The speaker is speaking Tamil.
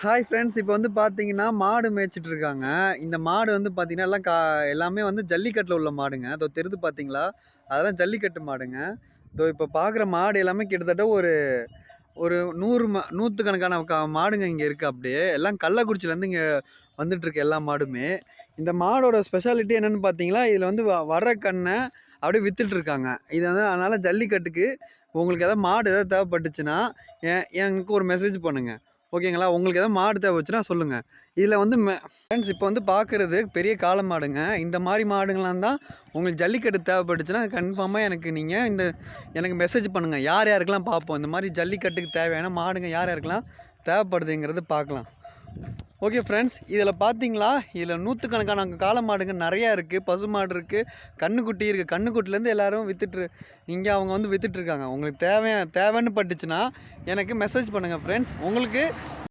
Hi friends. இப்போ வந்து பார்த்தீங்கன்னா, மாடு மேய்ச்சிட்டு இருக்காங்க. இந்த மாடு வந்து பார்த்தீங்கன்னா, எல்லாமே வந்து ஜல்லிக்கட்டுல உள்ள மாடுங்க. அதோ தெரிது பார்த்தீங்களா? அதெல்லாம் ஜல்லிக்கட்டு மாடுங்க. இதோ இப்போ பார்க்குற மாடு எல்லாமே கிட்டத்தட்ட ஒரு ஒரு 100 நூத்துக்கணக்கான மாடுங்க இங்க இருக்கு அப்படியே. எல்லாம் கள்ளக்குறிச்சியிலேருந்து இங்க வந்துட்டுருக்கு எல்லா மாடுமே. இந்த மாடோட ஸ்பெஷாலிட்டி என்னன்னு பார்த்தீங்கன்னா, இதில வந்து வர்ற கண்ண அப்படியே வித்துட்டுருக்காங்க. இது வந்து அதனால ஜல்லிக்கட்டுக்கு உங்களுக்கு ஏதாவது மாடு ஏதாவது தேவைப்பட்டுச்சுன்னா, எனக்கு ஒரு மெசேஜ் பண்ணுங்க. ஓகேங்களா? உங்களுக்கு ஏதாவது மாடு தேவைச்சுன்னா சொல்லுங்க. இதில வந்து ஃப்ரெண்ட்ஸ் இப்போ வந்து பார்க்குறது பெரிய காளை மாடுங்க. இந்த மாரி மாடுங்கலாம் தான் உங்களுக்கு ஜல்லிக்கட்டு தேவைப்பட்டுச்சுன்னா, கன்ஃபார்மா எனக்கு மெசேஜ் பண்ணுங்க. யார் யாருக்கெல்லாம் பார்ப்போம். இந்த மாரி ஜல்லிக்கட்டுக்கு தேவையான மாடுங்க யார் யாருக்கெல்லாம் தேவைப்படுதுங்கிறது பார்க்கலாம். ஓகே ஃப்ரெண்ட்ஸ், இதில பார்த்தீங்களா, இதில் நூத்துக்கணக்கான காளை மாடுங்க நெறையா இருக்குது. பசு மாடு இருக்குது, கன்னுக்குட்டி இருக்குது. கன்னுக்குட்டிலேருந்து எல்லாரும் இங்கே அவங்க வந்து வித்துட்ருக்காங்க. உங்களுக்கு தேவைன்னு பட்டுச்சுன்னா எனக்கு மெசேஜ் பண்ணுங்கள் ஃப்ரெண்ட்ஸ். உங்களுக்கு